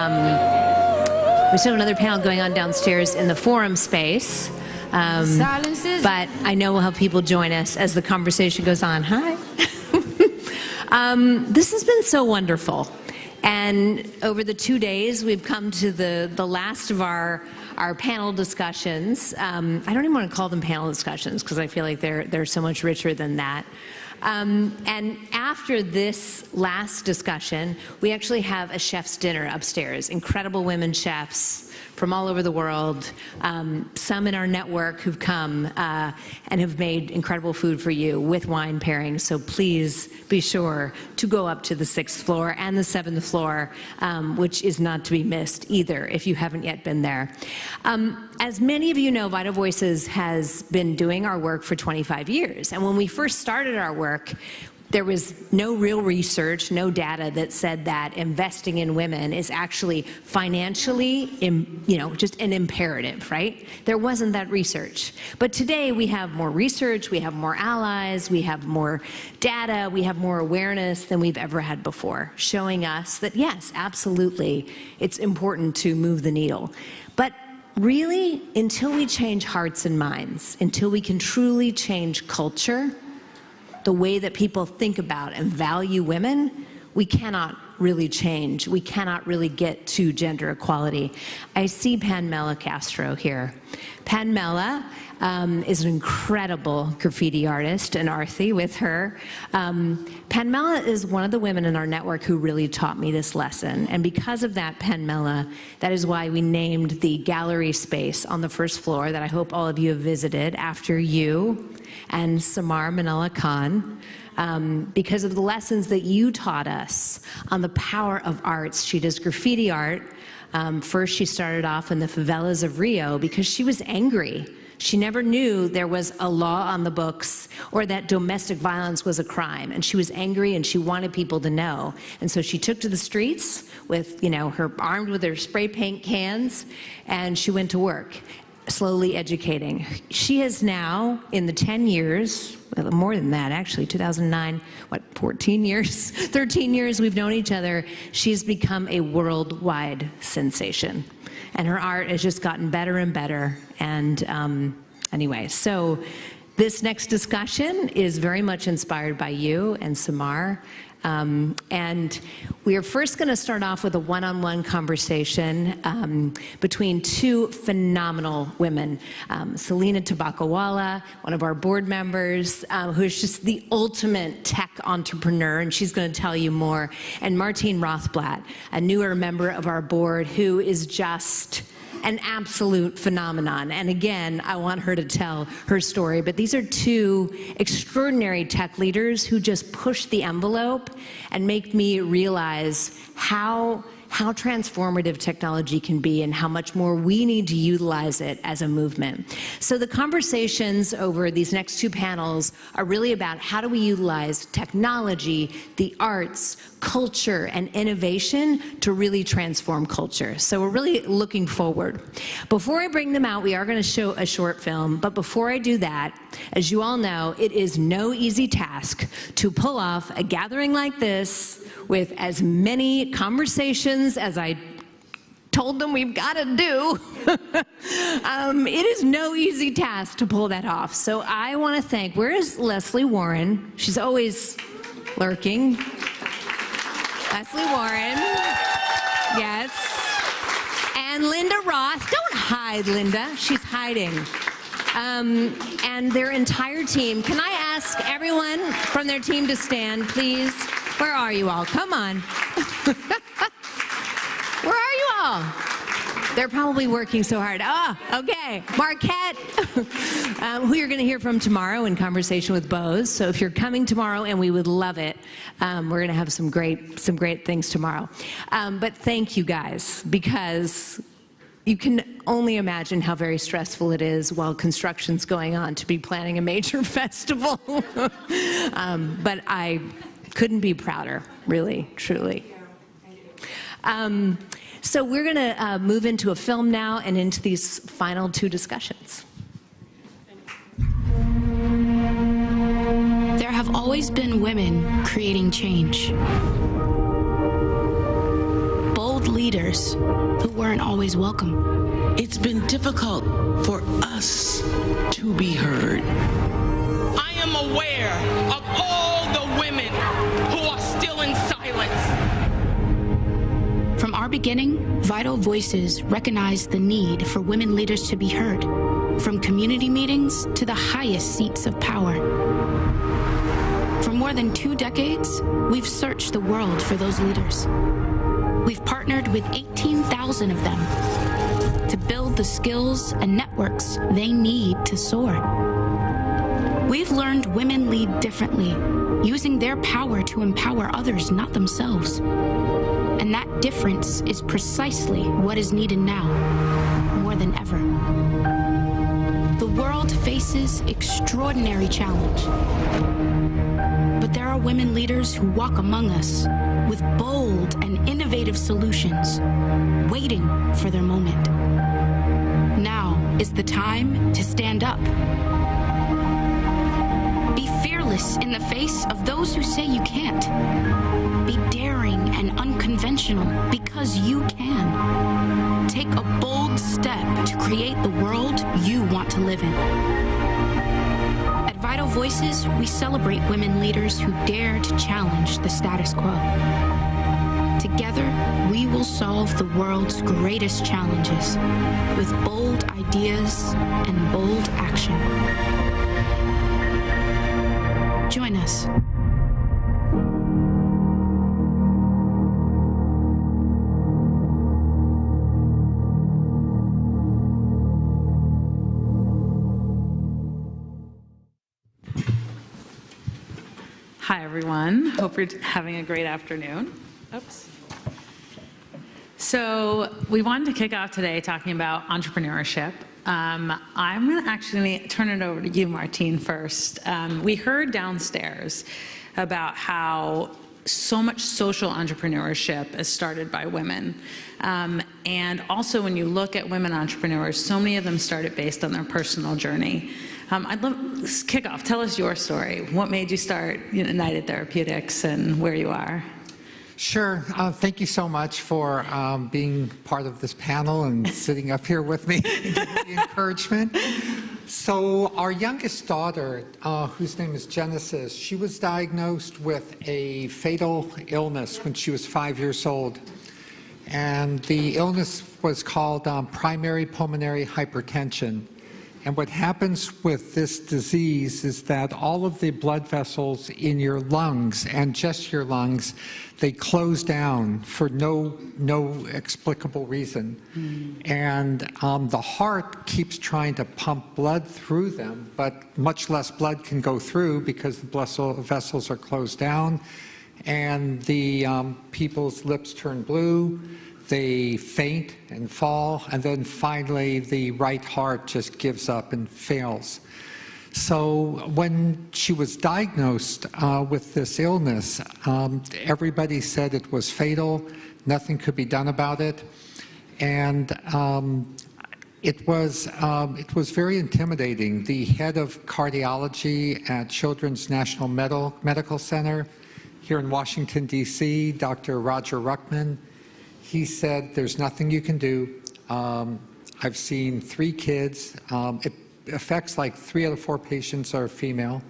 We still have another panel going on downstairs in the forum space. But I know we'll have people join us as the conversation goes on. Hi. This has been so wonderful. And over the 2 days, we've come to the last of our panel discussions. I don't even want to call them panel discussions because I feel like they're so much richer than that. And after this last discussion, we actually have a chef's dinner upstairs. Incredible women chefs from all over the world, some in our network who've come and have made incredible food for you with wine pairings. So please be sure to go up to the 6th floor and the 7th floor, which is not to be missed either if you haven't yet been there. As many of you know, Vital Voices has been doing our work for 25 years. And when we first started our work, there was no real research, no data that said that investing in women is actually financially, just an imperative, right? There wasn't that research. But today we have more research, we have more allies, we have more data, we have more awareness than we've ever had before, showing us that yes, absolutely, it's important to move the needle. But really, until we change hearts and minds, until we can truly change culture, the way that people think about and value women, we cannot really change. We cannot really get to gender equality. I see Panmela Castro here. Panmela is an incredible graffiti artist, and Arthi with her. Panmela is one of the women in our network who really taught me this lesson. And because of that, Panmela, that is why we named the gallery space on the 1st floor that I hope all of you have visited after you and Samar Manala Khan. Because of the lessons that you taught us on the power of arts. She does graffiti art. First, she started off in the favelas of Rio because she was angry. She never knew there was a law on the books or that domestic violence was a crime. And she was angry and she wanted people to know. And so she took to the streets with, her armed with her spray paint cans, and she went to work, slowly educating. She has now, in the 10 years, more than that actually, 2009, 14 years, 13 years we've known each other, she's become a worldwide sensation. And her art has just gotten better and better. And anyway, so this next discussion is very much inspired by you and Samar. And we are first going to start off with a one-on-one conversation between two phenomenal women. Selena Tabakawala, one of our board members, who is just the ultimate tech entrepreneur, and she's going to tell you more. And Martine Rothblatt, a newer member of our board who is just an absolute phenomenon. And again, I want her to tell her story, but these are two extraordinary tech leaders who just push the envelope and make me realize how transformative technology can be and how much more we need to utilize it as a movement. So the conversations over these next two panels are really about how do we utilize technology, the arts, culture, and innovation to really transform culture. So we're really looking forward. Before I bring them out, we are going to show a short film, but before I do that, as you all know, it is no easy task to pull off a gathering like this with as many conversations as I told them we've got to do. It is no easy task to pull that off. So I want to thank, where is Leslie Warren? She's always lurking. Leslie Warren, yes. And Linda Roth, don't hide, Linda, she's hiding. And their entire team. Can I ask everyone from their team to stand, please? Where are you all? Come on. Where are you all? They're probably working so hard. Oh, okay. Marquette, who you're going to hear from tomorrow in conversation with Bose. So if you're coming tomorrow, and we would love it, we're going to have some great things tomorrow. But thank you guys, because you can only imagine how very stressful it is while construction's going on to be planning a major festival. But I couldn't be prouder, really, truly. So we're going to move into a film now and into these final two discussions. There have always been women creating change. leaders who weren't always welcome. It's been difficult for us to be heard. I am aware of all the women who are still in silence. From our beginning, Vital Voices recognized the need for women leaders to be heard, from community meetings to the highest seats of power. For more than 2 decades, we've searched the world for those leaders. We've partnered with 18,000 of them to build the skills and networks they need to soar. We've learned women lead differently, using their power to empower others, not themselves. And that difference is precisely what is needed now, more than ever. The world faces extraordinary challenge. But there are women leaders who walk among us with bold and innovative solutions, waiting for their moment. Now is the time to stand up. Be fearless in the face of those who say you can't. Be daring and unconventional because you can. Take a bold step to create the world you want to live in. At Vital Voices, we celebrate women leaders who dare to challenge the status quo. Together, we will solve the world's greatest challenges with bold ideas and bold action. Join us. Hi, everyone. Hope you're having a great afternoon. Oops. So we wanted to kick off today talking about entrepreneurship. I'm going to actually turn it over to you, Martine, first. We heard downstairs about how so much social entrepreneurship is started by women. And also when you look at women entrepreneurs, so many of them started based on their personal journey. I'd love to kick off. Tell us your story. What made you start United Therapeutics and where you are? Sure. Thank you so much for being part of this panel and sitting up here with me and giving me encouragement. So our youngest daughter, whose name is Genesis, she was diagnosed with a fatal illness when she was 5 years old. And the illness was called primary pulmonary hypertension. And what happens with this disease is that all of the blood vessels in your lungs, and just your lungs, they close down for no explicable reason. And the heart keeps trying to pump blood through them, but much less blood can go through because the vessels are closed down, and the people's lips turn blue. They faint and fall, and then finally the right heart just gives up and fails. So when she was diagnosed with this illness, everybody said it was fatal, nothing could be done about it, and it was very intimidating. The head of cardiology at Children's National Medical Center here in Washington, D.C., Dr. Roger Ruckman, he said, there's nothing you can do. I've seen 3 kids. It affects like 3 out of 4 patients are female,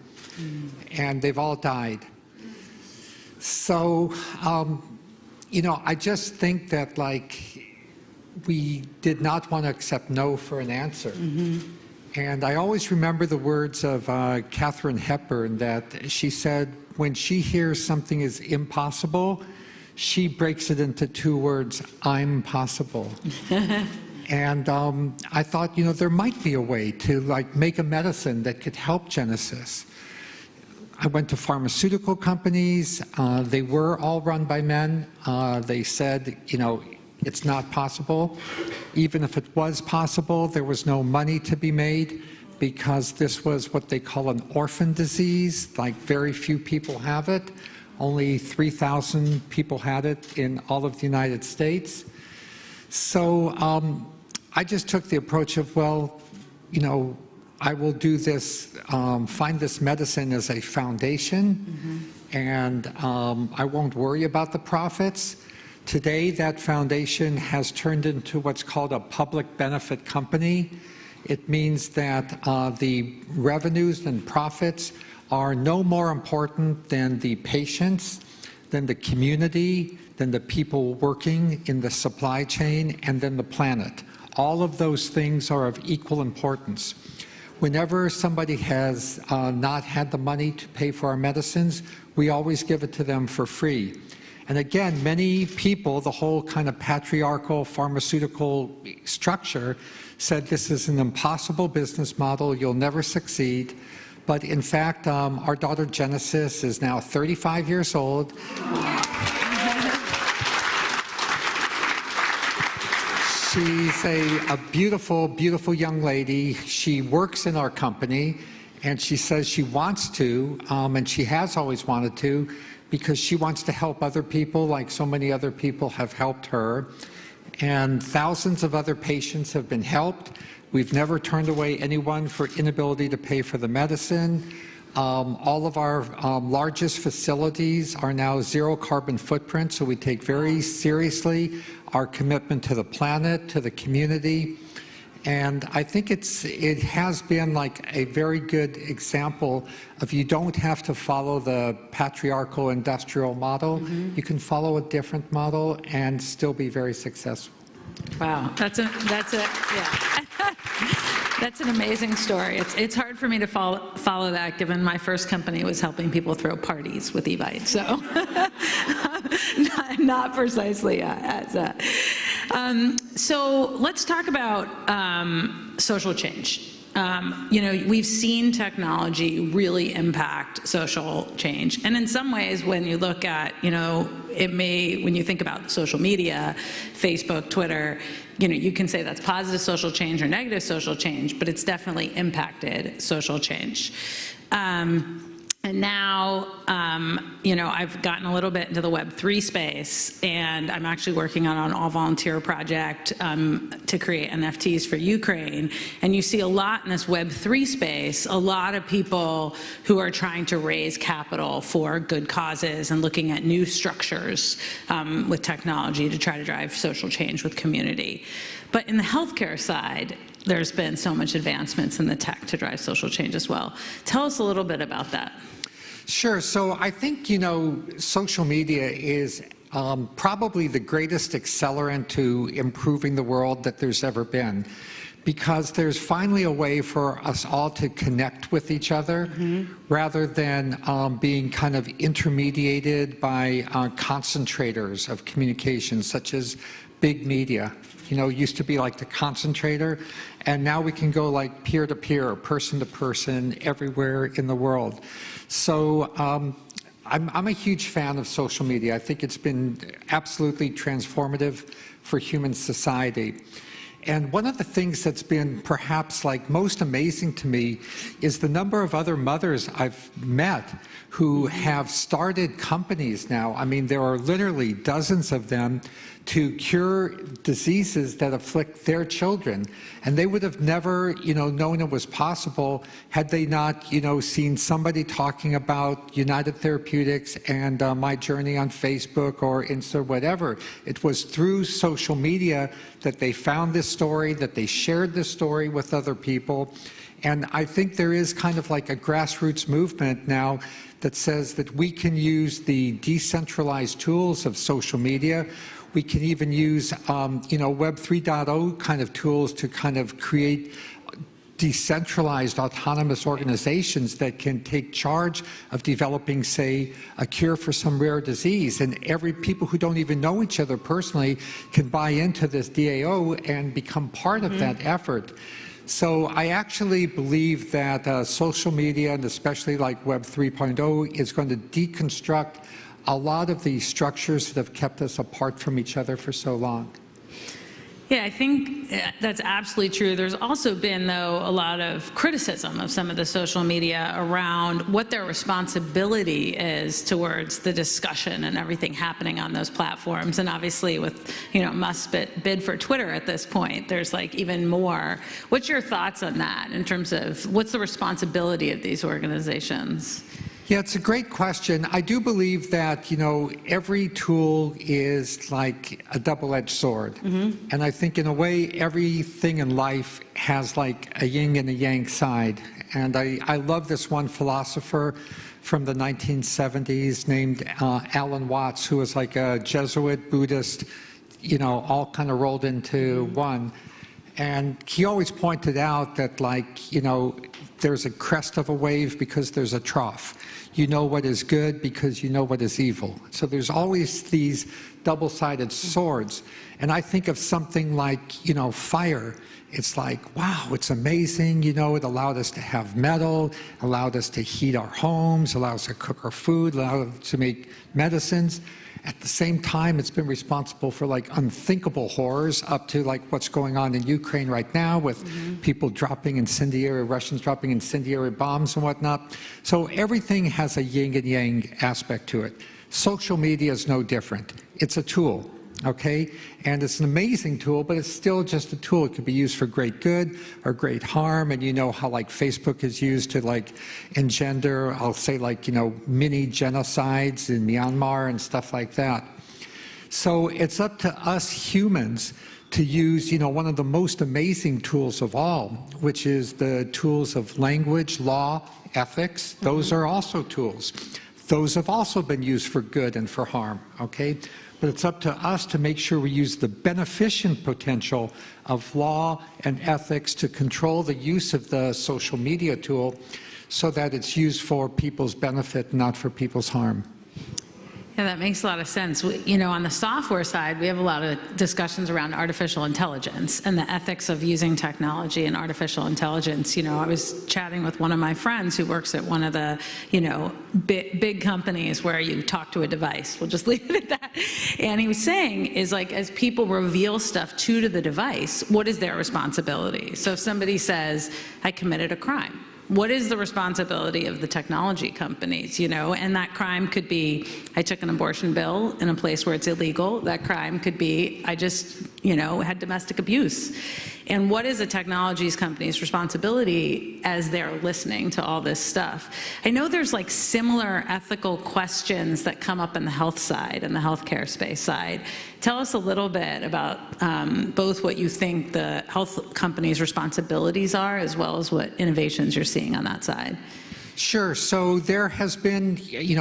and they've all died. So, I just think that we did not want to accept no for an answer. And I always remember the words of Katharine Hepburn that she said, when she hears something is impossible, she breaks it into 2 words, I'm possible. And I thought, there might be a way to make a medicine that could help Genesis. I went to pharmaceutical companies. They were all run by men. They said, it's not possible. Even if it was possible, there was no money to be made because this was what they call an orphan disease. Very few people have it. Only 3,000 people had it in all of the United States. So I just took the approach of, I will do this, find this medicine as a foundation, and I won't worry about the profits. Today, that foundation has turned into what's called a public benefit company. It means that the revenues and profits are no more important than the patients, than the community, than the people working in the supply chain, and then the planet. All of those things are of equal importance. Whenever somebody has not had the money to pay for our medicines, we always give it to them for free. And again, many people, the whole kind of patriarchal pharmaceutical structure, said this is an impossible business model, you'll never succeed. But in fact, our daughter Genesis is now 35 years old. She's a beautiful, beautiful young lady. She works in our company, and she says she wants to, and she has always wanted to, because she wants to help other people like so many other people have helped her. And thousands of other patients have been helped. We've never turned away anyone for inability to pay for the medicine. All of our largest facilities are now zero carbon footprint, so we take very seriously our commitment to the planet, to the community. And I think it has been like a very good example of you don't have to follow the patriarchal industrial model. You can follow a different model and still be very successful. Wow, that's an amazing story. It's hard for me to follow that, given my first company was helping people throw parties with e-bike. So not precisely as a. So let's talk about social change. We've seen technology really impact social change. And in some ways, when you look at, when you think about social media, Facebook, Twitter, you can say that's positive social change or negative social change, but it's definitely impacted social change. And now, I've gotten a little bit into the Web3 space, and I'm actually working on an all-volunteer project to create NFTs for Ukraine. And you see a lot in this Web3 space, a lot of people who are trying to raise capital for good causes and looking at new structures with technology to try to drive social change with community. But in the healthcare side, there's been so much advancements in the tech to drive social change as well. Tell us a little bit about that. Sure. So I think, social media is probably the greatest accelerant to improving the world that there's ever been, because there's finally a way for us all to connect with each other rather than being kind of intermediated by concentrators of communication, such as big media. Used to be like the concentrator, and now we can go like peer-to-peer, person-to-person, everywhere in the world. So I'm a huge fan of social media. I think it's been absolutely transformative for human society. And one of the things that's been perhaps like most amazing to me is the number of other mothers I've met who have started companies now. I mean, there are literally dozens of them to cure diseases that afflict their children. And they would have never, known it was possible had they not, seen somebody talking about United Therapeutics and my journey on Facebook or Insta, whatever. It was through social media that they found this story, that they shared this story with other people. And I think there is kind of like a grassroots movement now that says that we can use the decentralized tools of social media. We can even use, Web 3.0 kind of tools to kind of create decentralized autonomous organizations that can take charge of developing, say, a cure for some rare disease. And people who don't even know each other personally can buy into this DAO and become part of that effort. So I actually believe that social media, and especially like Web 3.0, is going to deconstruct a lot of the structures that have kept us apart from each other for so long. Yeah, I think that's absolutely true. There's also been, though, a lot of criticism of some of the social media around what their responsibility is towards the discussion and everything happening on those platforms. And obviously with, Musk's bid for Twitter at this point, there's like even more. What's your thoughts on that in terms of what's the responsibility of these organizations? Yeah, it's a great question. I do believe that, every tool is like a double-edged sword. And I think in a way, everything in life has like a yin and a yang side. And I love this one philosopher from the 1970s named Alan Watts, who was like a Jesuit, Buddhist, all kind of rolled into one. And he always pointed out that, there's a crest of a wave because there's a trough. You know what is good because you know what is evil. So there's always these double-sided swords. And I think of something like, fire. It's like, wow, it's amazing. It allowed us to have metal, allowed us to heat our homes, allowed us to cook our food, allowed us to make medicines. At the same time, it's been responsible for unthinkable horrors up to what's going on in Ukraine right now with people Russians dropping incendiary bombs and whatnot. So everything has a yin and yang aspect to it. Social media is no different. It's a tool, okay? And it's an amazing tool, but it's still just a tool. It could be used for great good or great harm. And how Facebook is used to engender, I'll say mini genocides in Myanmar and stuff like that. So it's up to us humans to use, one of the most amazing tools of all, which is the tools of language, law, ethics. Those are also tools. Those have also been used for good and for harm, okay? But it's up to us to make sure we use the beneficent potential of law and ethics to control the use of the social media tool so that it's used for people's benefit, not for people's harm. Yeah, that makes a lot of sense. On the software side, we have a lot of discussions around artificial intelligence and the ethics of using technology and artificial intelligence. I was chatting with one of my friends who works at one of the, big companies where you talk to a device. We'll just leave it at that. And he was saying as people reveal stuff to the device, what is their responsibility? So if somebody says, I committed a crime, what is the responsibility of the technology companies, And that crime could be, I took an abortion bill in a place where it's illegal. That crime could be, I just, had domestic abuse. And what is a technology company's responsibility as they're listening to all this stuff? I know there's similar ethical questions that come up in the health side and the healthcare space side. Tell us a little bit about both what you think the health companies' responsibilities are, as well as what innovations you're seeing on that side. Sure. So there has been,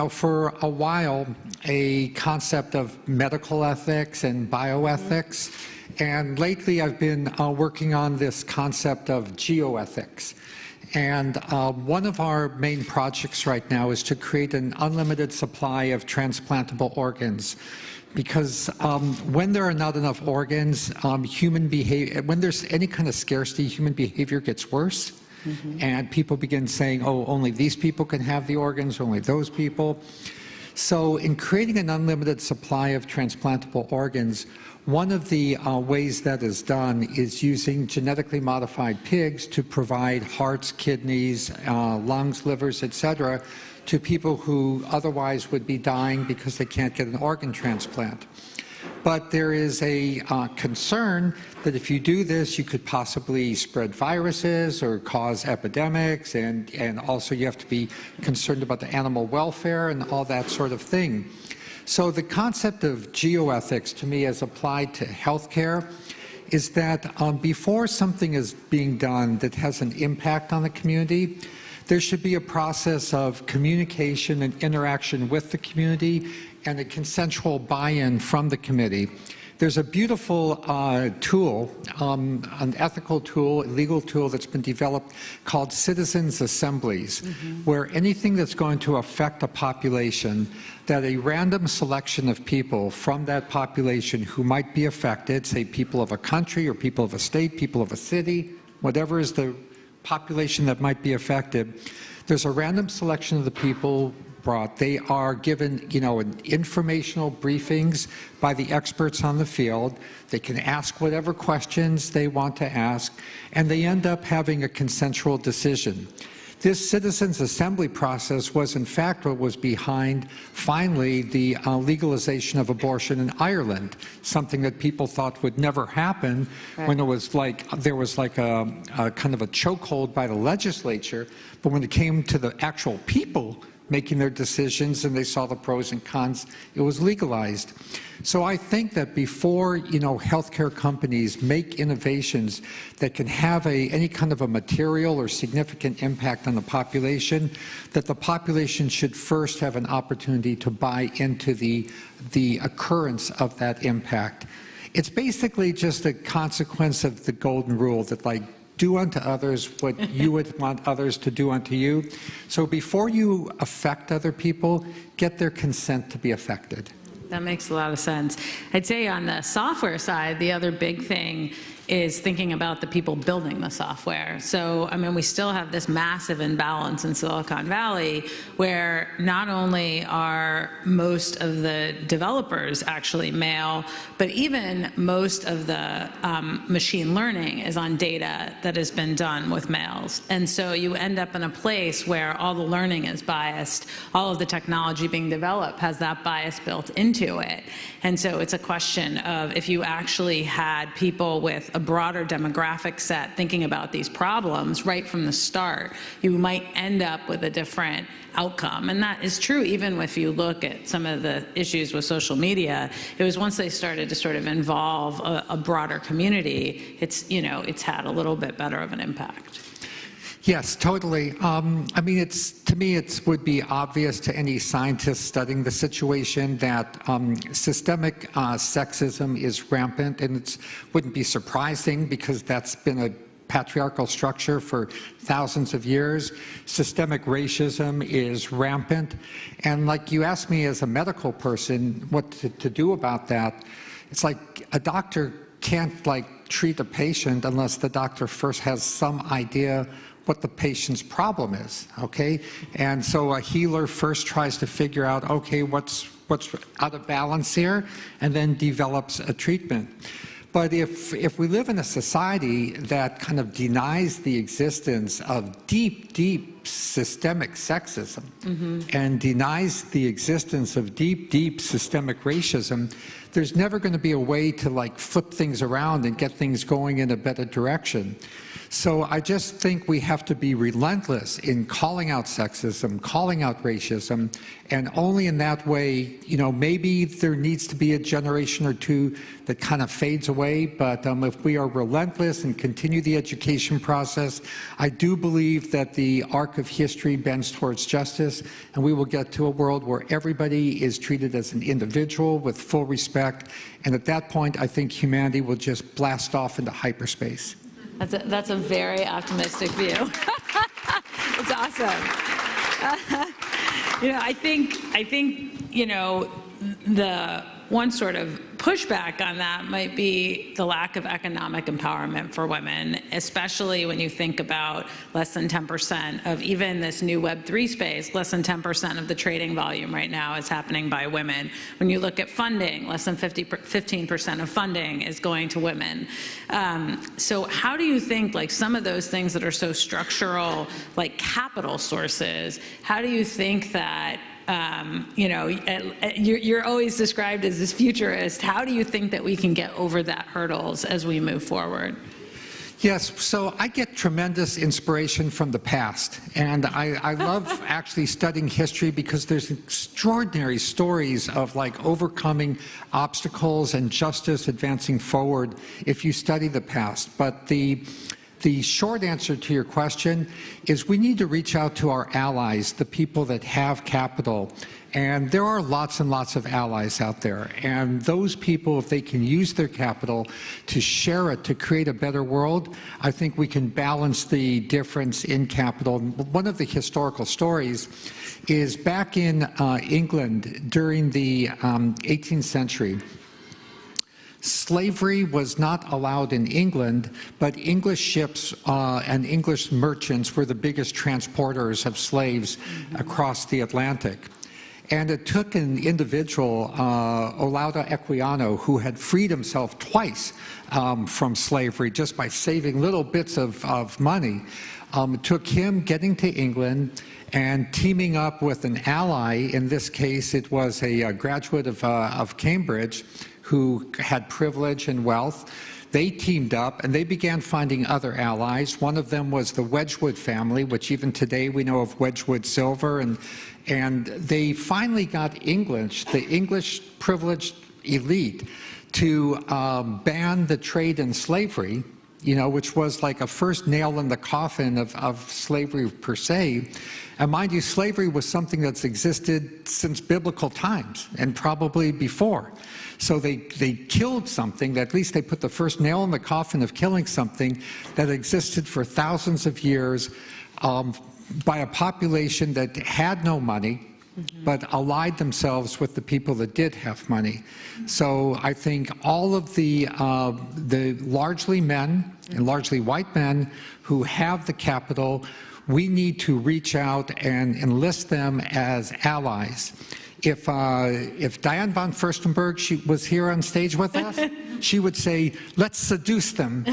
for a while, a concept of medical ethics and bioethics. And lately I've been working on this concept of geoethics. And one of our main projects right now is to create an unlimited supply of transplantable organs. Because when there are not enough organs, human behavior, when there's any kind of scarcity, human behavior gets worse. And people begin saying, oh, only these people can have the organs, only those people. So in creating an unlimited supply of transplantable organs, one of the ways that is done is using genetically modified pigs to provide hearts, kidneys, lungs, livers, etc., to people who otherwise would be dying because they can't get an organ transplant. But there is a concern that if you do this, you could possibly spread viruses or cause epidemics, and also you have to be concerned about the animal welfare and all that sort of thing. So the concept of geoethics, to me, as applied to healthcare, is that before something is being done that has an impact on the community, there should be a process of communication and interaction with the community and a consensual buy-in from the committee. There's a beautiful tool, an ethical tool, a legal tool that's been developed called Citizens' Assemblies, where anything that's going to affect a population, that a random selection of people from that population who might be affected, say people of a country or people of a state, people of a city, whatever is the population that might be affected, there's a random selection of the people brought. They are given, informational briefings by the experts on the field. They can ask whatever questions they want to ask, and they end up having a consensual decision. This citizens' assembly process was, in fact, what was behind, finally, the legalization of abortion in Ireland, something that people thought would never happen when it was there was a kind of a chokehold by the legislature. But when it came to the actual people making their decisions and they saw the pros and cons, it was legalized. So I think that before, healthcare companies make innovations that can have any kind of a material or significant impact on the population, that the population should first have an opportunity to buy into the occurrence of that impact. It's basically just a consequence of the golden rule that, like, do unto others what you would want others to do unto you. So before you affect other people, get their consent to be affected. That makes a lot of sense. I'd say on the software side, the other big thing is thinking about the people building the software. So, we still have this massive imbalance in Silicon Valley where not only are most of the developers actually male, but even most of the machine learning is on data that has been done with males. And so you end up in a place where all the learning is biased, all of the technology being developed has that bias built into it. And so it's a question of if you actually had people with a broader demographic set thinking about these problems right from the start, you might end up with a different outcome. And that is true even if you look at some of the issues with social media. It was once they started to sort of involve a broader community, it's had a little bit better of an impact. Yes, totally. To me, it would be obvious to any scientist studying the situation that systemic sexism is rampant, and it wouldn't be surprising because that's been a patriarchal structure for thousands of years. Systemic racism is rampant, and like you asked me as a medical person what to do about that, it's like a doctor can't treat a patient unless the doctor first has some idea what the patient's problem is, okay? And so a healer first tries to figure out, okay, what's out of balance here, and then develops a treatment. But if we live in a society that kind of denies the existence of deep, deep systemic sexism and denies the existence of deep, deep systemic racism, there's never going to be a way to flip things around and get things going in a better direction. So I just think we have to be relentless in calling out sexism, calling out racism, and only in that way, maybe there needs to be a generation or two that kind of fades away, but if we are relentless and continue the education process, I do believe that the arc of history bends towards justice, and we will get to a world where everybody is treated as an individual with full respect, and at that point, I think humanity will just blast off into hyperspace. That's a very optimistic view. It's awesome. I think the one sort of pushback on that might be the lack of economic empowerment for women, especially when you think about less than 10% of even this new Web3 space, less than 10% of the trading volume right now is happening by women. When you look at funding, less than 15% of funding is going to women. So how do you think some of those things that are so structural, like capital sources, how do you think that you're always described as this futurist. How do you think that we can get over that hurdles as we move forward? Yes, so I get tremendous inspiration from the past, and I love actually studying history because there's extraordinary stories of overcoming obstacles and justice advancing forward if you study the past. But the short answer to your question is we need to reach out to our allies, the people that have capital. And there are lots and lots of allies out there. And those people, if they can use their capital to share it, to create a better world, I think we can balance the difference in capital. One of the historical stories is back in England during the 18th century. Slavery was not allowed in England, but English ships and English merchants were the biggest transporters of slaves across the Atlantic. And it took an individual, Olaudah Equiano, who had freed himself twice from slavery just by saving little bits of money. It took him getting to England and teaming up with an ally. In this case, it was a graduate of Cambridge who had privilege and wealth, they teamed up and they began finding other allies. One of them was the Wedgwood family, which even today we know of Wedgwood silver, and they finally got English, the English privileged elite, to ban the trade in slavery, which was like a first nail in the coffin of slavery per se. And mind you, slavery was something that's existed since biblical times and probably before. So they killed something, that at least they put the first nail in the coffin of killing something that existed for thousands of years by a population that had no money, but allied themselves with the people that did have money. So I think all of the largely men and largely white men who have the capital, we need to reach out and enlist them as allies. If Diane von Furstenberg was here on stage with us, she would say, let's seduce them.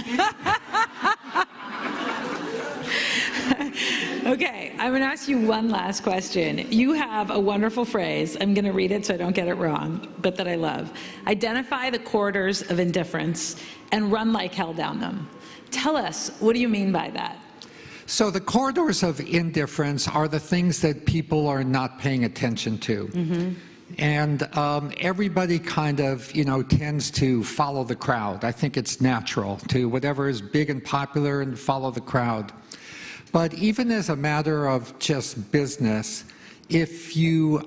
Okay, I'm going to ask you one last question. You have a wonderful phrase. I'm going to read it so I don't get it wrong, but that I love. Identify the corridors of indifference and run like hell down them. Tell us, what do you mean by that? So the corridors of indifference are the things that people are not paying attention to. And everybody kind of, tends to follow the crowd. I think it's natural to whatever is big and popular and follow the crowd. But even as a matter of just business, if you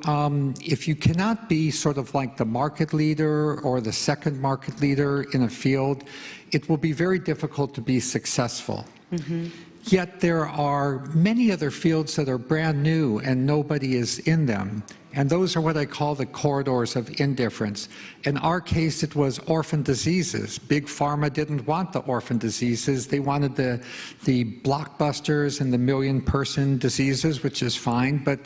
cannot be sort of like the market leader or the second market leader in a field, it will be very difficult to be successful. Yet there are many other fields that are brand new and nobody is in them. And those are what I call the corridors of indifference. In our case, it was orphan diseases. Big Pharma didn't want the orphan diseases. They wanted the blockbusters and the million-person diseases, which is fine. But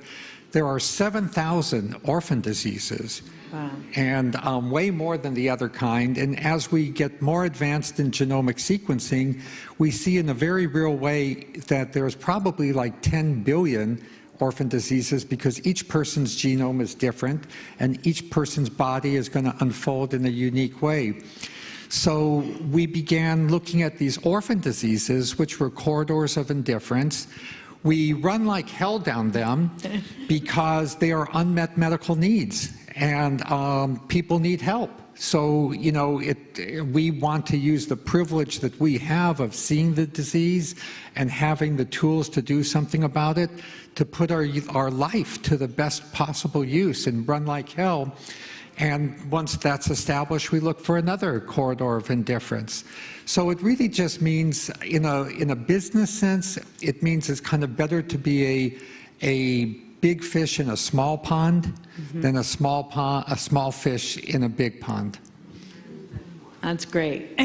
there are 7,000 orphan diseases. Wow. And way more than the other kind. And as we get more advanced in genomic sequencing, we see in a very real way that there's probably like 10 billion orphan diseases because each person's genome is different and each person's body is going to unfold in a unique way. So we began looking at these orphan diseases, which were corridors of indifference. We run like hell down them because they are unmet medical needs and people need help. So, we want to use the privilege that we have of seeing the disease and having the tools to do something about it, to put our life to the best possible use and run like hell. And once that's established, we look for another corridor of indifference. So it really just means, in a business sense, it means it's kind of better to be a big fish in a small pond than a small fish in a big pond. That's great.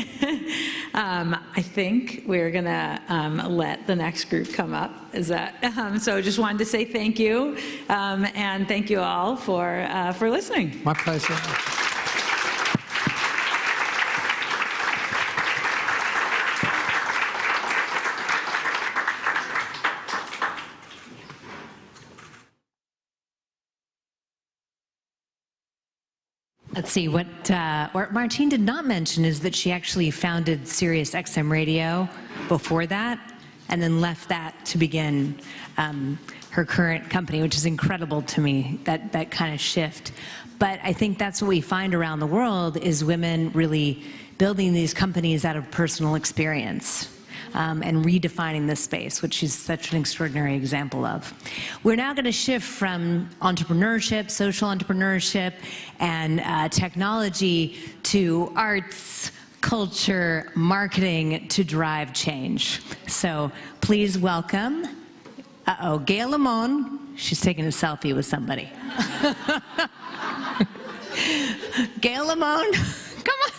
I think we're going to let the next group come up. Is that so? Just wanted to say thank you, and thank you all for listening. My pleasure. Let's see, what Martine did not mention is that she actually founded Sirius XM Radio before that, and then left that to begin her current company, which is incredible to me, that kind of shift. But I think that's what we find around the world is women really building these companies out of personal experience. And redefining this space, which she's such an extraordinary example of. We're now going to shift from entrepreneurship, social entrepreneurship, and technology to arts, culture, marketing to drive change. So please welcome, Gail Lamone. She's taking a selfie with somebody. Gail Lamone, come on.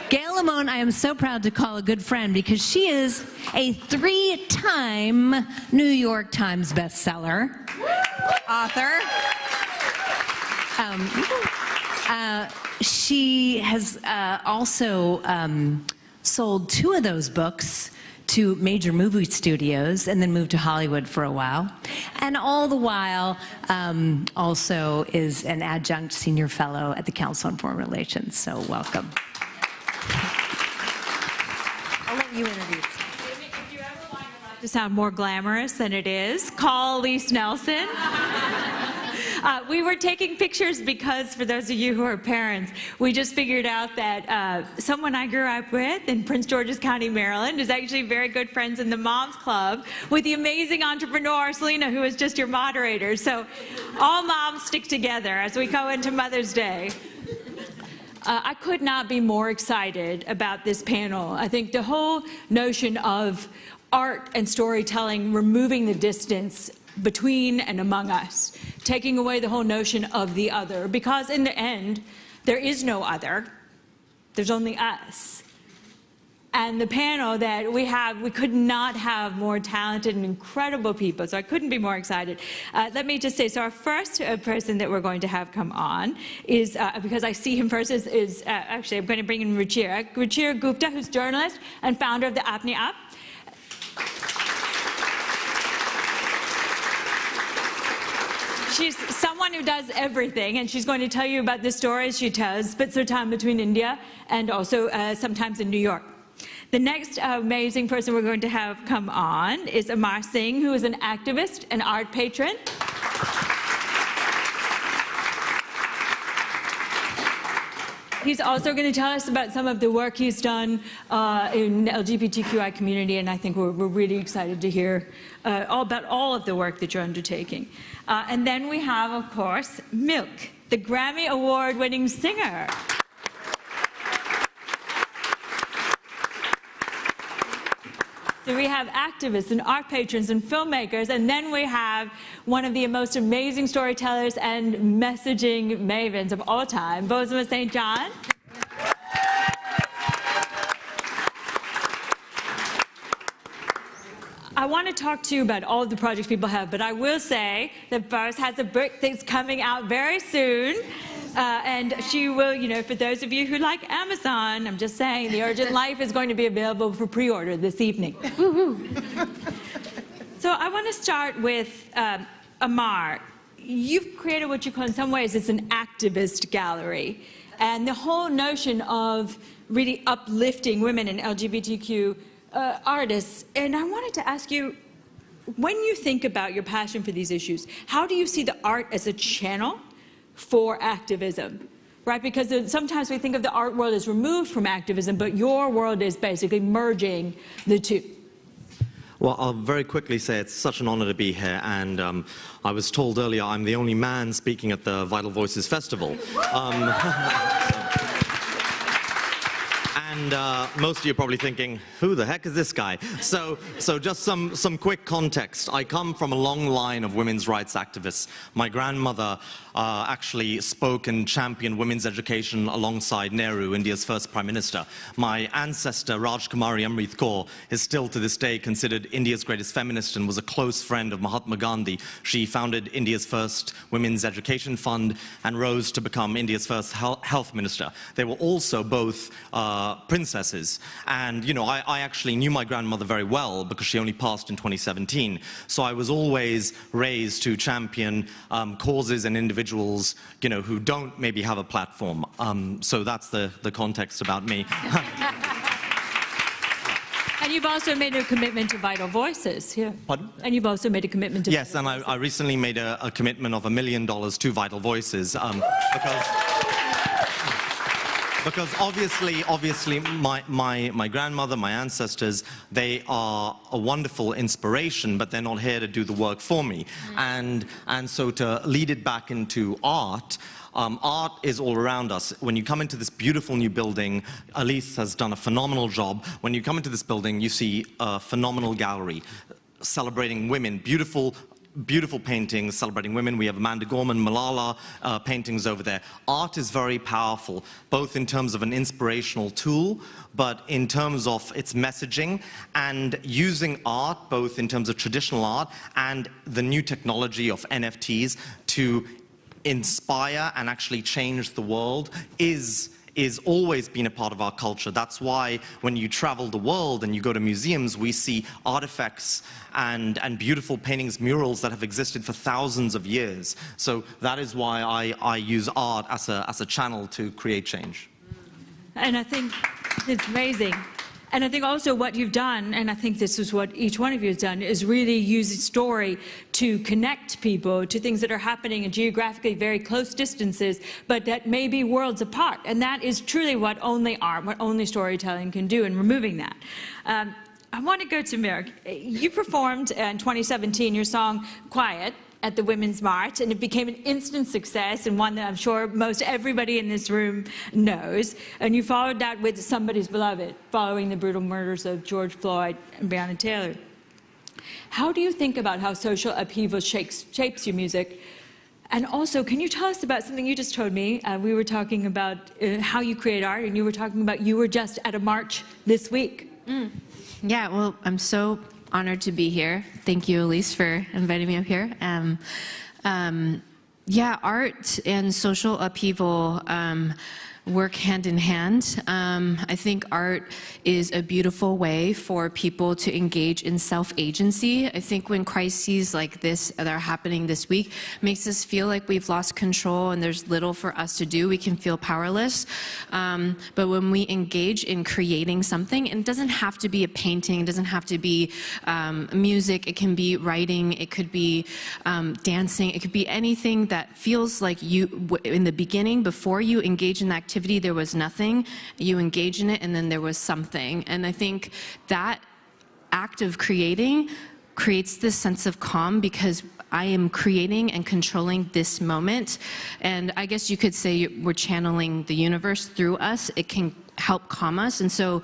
Gail Lamone, I am so proud to call a good friend because she is a 3-time New York Times bestseller author. She has also sold 2 of those books to major movie studios and then moved to Hollywood for a while. And all the while also is an adjunct senior fellow at the Council on Foreign Relations. So welcome. I'll let you introduce. If you ever want your life to sound more glamorous than it is, call Elise Nelson. We were taking pictures because, for those of you who are parents, we just figured out that someone I grew up with in Prince George's County, Maryland, is actually very good friends in the Moms Club with the amazing entrepreneur, Selena, who is just your moderator. So all moms stick together as we go into Mother's Day. I could not be more excited about this panel. I think the whole notion of art and storytelling, removing the distance between and among us, taking away the whole notion of the other, because in the end, there is no other. There's only us. And the panel that we have, we could not have more talented and incredible people, so I couldn't be more excited. Let me just say, so our first person that we're going to have come on is, because I see him first, is actually, I'm going to bring in Ruchira Gupta, who's journalist and founder of the Apne App. She's someone who does everything, and she's going to tell you about the stories she tells, splits her time between India and also sometimes in New York. The next amazing person we're going to have come on is Ammar Singh, who is an activist and art patron. He's also going to tell us about some of the work he's done in the LGBTQI community, and I think we're really excited to hear all about all of the work that you're undertaking. And then we have, of course, Milk, the Grammy Award-winning singer. So we have activists and art patrons and filmmakers, and then we have one of the most amazing storytellers and messaging mavens of all time, Bozoma St. John. I want to talk to you about all of the projects people have, but I will say that Bose has a book that's coming out very soon. And she will, you know, for those of you who like Amazon, I'm just saying, The Urgent Life is going to be available for pre-order this evening. So I want to start with Ammar. You've created what you call, in some ways, it's an activist gallery. And the whole notion of really uplifting women and LGBTQ artists. And I wanted to ask you, when you think about your passion for these issues, how do you see the art as a channel for activism, right? Because sometimes we think of the art world as removed from activism, but your world is basically merging the two. Well, I'll very quickly say it's such an honor to be here, and I was told earlier I'm the only man speaking at the Vital Voices Festival. And most of you are probably thinking, who the heck is this guy? So just some quick context. I come from a long line of women's rights activists. My grandmother actually spoke and championed women's education alongside Nehru, India's first Prime Minister. My ancestor, Rajkumari Amrit Kaur, is still to this day considered India's greatest feminist and was a close friend of Mahatma Gandhi. She founded India's first women's education fund and rose to become India's first health minister. They were also both princesses, and you know, I actually knew my grandmother very well because she only passed in 2017. So I was always raised to champion causes and individuals, you know, who don't maybe have a platform. So that's the context about me. And you've also made a commitment to Vital Voices here. Pardon? And you've also made a commitment to Yes, and I recently made a commitment of $1 million to Vital Voices because obviously my grandmother, my ancestors, they are a wonderful inspiration, but they're not here to do the work for me. And so to lead it back into art, art is all around us. When you come into this beautiful new building, Elise has done a phenomenal job. When you come into this building, you see a phenomenal gallery celebrating women, beautiful paintings celebrating women. We have Amanda Gorman, Malala paintings over there. Art is very powerful, both in terms of an inspirational tool, but in terms of its messaging, and using art, both in terms of traditional art and the new technology of NFTs to inspire and actually change the world is always been a part of our culture. That's why when you travel the world and you go to museums, we see artifacts and beautiful paintings, murals that have existed for thousands of years. So that is why I use art as a channel to create change. And I think it's amazing. And I think also what you've done, and I think this is what each one of you has done, is really use story to connect people to things that are happening in geographically very close distances, but that may be worlds apart. And that is truly what only art, what only storytelling can do in removing that. I want to go to Mir. You performed in 2017 your song Quiet at the Women's March, and it became an instant success, and one that I'm sure most everybody in this room knows. And you followed that with Somebody's Beloved, following the brutal murders of George Floyd and Breonna Taylor. How do you think about how social upheaval shapes your music? And also, can you tell us about something you just told me? We were talking about how you create art, and you were talking about you were just at a march this week. Yeah, well, I'm so honored to be here. Thank you, Elise, for inviting me up here. Yeah, art and social upheaval work hand in hand. I think art is a beautiful way for people to engage in self-agency. I think when crises like this that are happening this week makes us feel like we've lost control and there's little for us to do, we can feel powerless. But when we engage in creating something, and it doesn't have to be a painting, it doesn't have to be music, it can be writing, it could be dancing, it could be anything that feels like you, in the beginning, before you engage in the activity, there was nothing, you engage in it, and then there was something. And I think that act of creating creates this sense of calm because I am creating and controlling this moment. And I guess you could say we're channeling the universe through us. It can help calm us. And so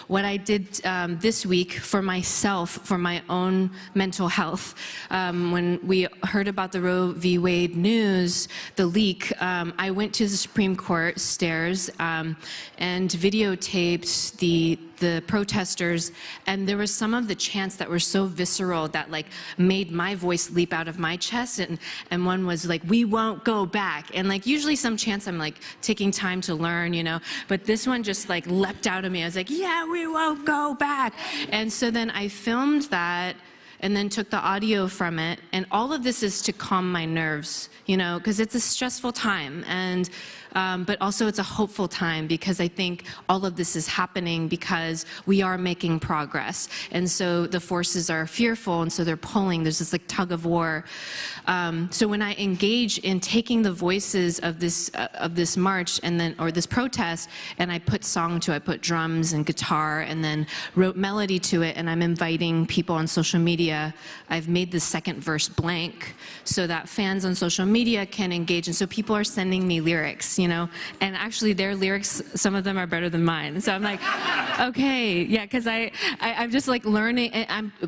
what I did this week for myself, for my own mental health, when we heard about the Roe v. Wade news, the leak, I went to the Supreme Court stairs and videotaped the protesters, and there was some of the chants that were so visceral that like made my voice leap out of my chest, and one was like, "We won't go back." And like usually some chants I'm like taking time to learn, you know, but this one just like leapt out of me. I was like, "Yeah, we won't go back." And so then I filmed that and then took the audio from it, and all of this is to calm my nerves, you know, because it's a stressful time, and but also it's a hopeful time because I think all of this is happening because we are making progress, and so the forces are fearful, and so they're pulling. There's this like tug of war. So when I engage in taking the voices of this march and then or this protest, and I put song to it, I put drums and guitar, and then wrote melody to it, and I'm inviting people on social media. I've made the second verse blank so that fans on social media can engage, and so people are sending me lyrics, you know, and actually their lyrics, some of them are better than mine. So I'm like, okay, yeah, because I'm just like learning.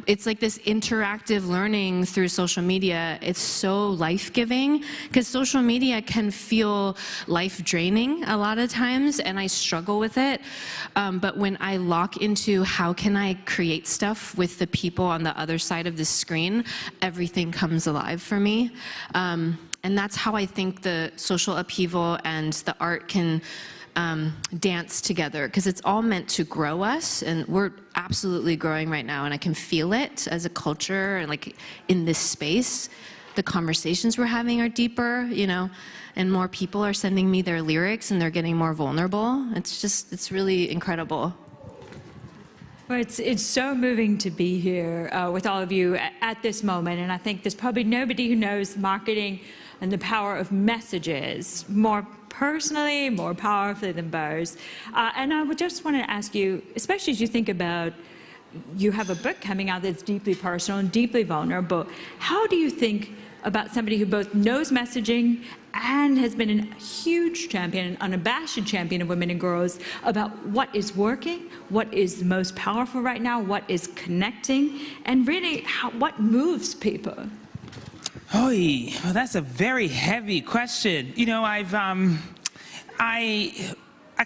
It's like this interactive learning through social media. It's so life-giving because social media can feel life-draining a lot of times, and I struggle with it. But when I lock into how can I create stuff with the people on the other side of the screen, everything comes alive for me. And that's how I think the social upheaval and the art can dance together, because it's all meant to grow us, and we're absolutely growing right now, and I can feel it as a culture, and like in this space, the conversations we're having are deeper, you know, and more people are sending me their lyrics, and they're getting more vulnerable. It's really incredible. Well, it's so moving to be here with all of you at this moment, and I think there's probably nobody who knows marketing and the power of messages more personally, more powerfully than Bose. And I would just want to ask you, especially as you think about, you have a book coming out that's deeply personal and deeply vulnerable, how do you think about somebody who both knows messaging and has been a huge champion, an unabashed champion of women and girls, about what is working, what is most powerful right now, what is connecting, and really what moves people? Oh, well, that's a very heavy question. You know, I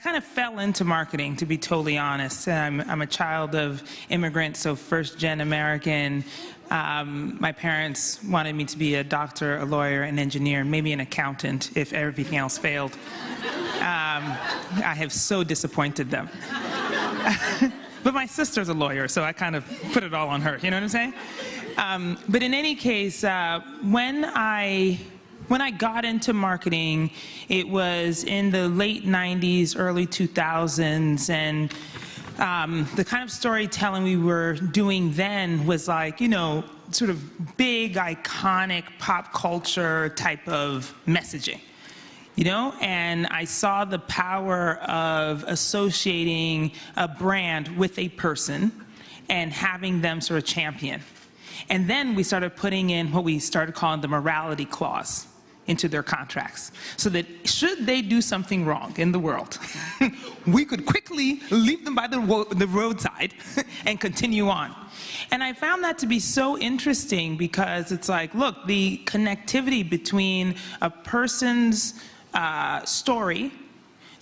kind of fell into marketing, to be totally honest. I'm a child of immigrants, so first-gen American. My parents wanted me to be a doctor, a lawyer, an engineer, maybe an accountant if everything else failed. I have so disappointed them. But my sister's a lawyer, so I kind of put it all on her, you know what I'm saying? But in any case, when I got into marketing, it was in the late 90s, early 2000s, and The kind of storytelling we were doing then was like, you know, sort of big, iconic pop culture type of messaging, you know? And I saw the power of associating a brand with a person and having them sort of champion. And then we started putting in what we started calling the morality clause into their contracts, so that should they do something wrong in the world, we could quickly leave them by the roadside and continue on. And I found that to be so interesting, because it's like, look, the connectivity between a person's story,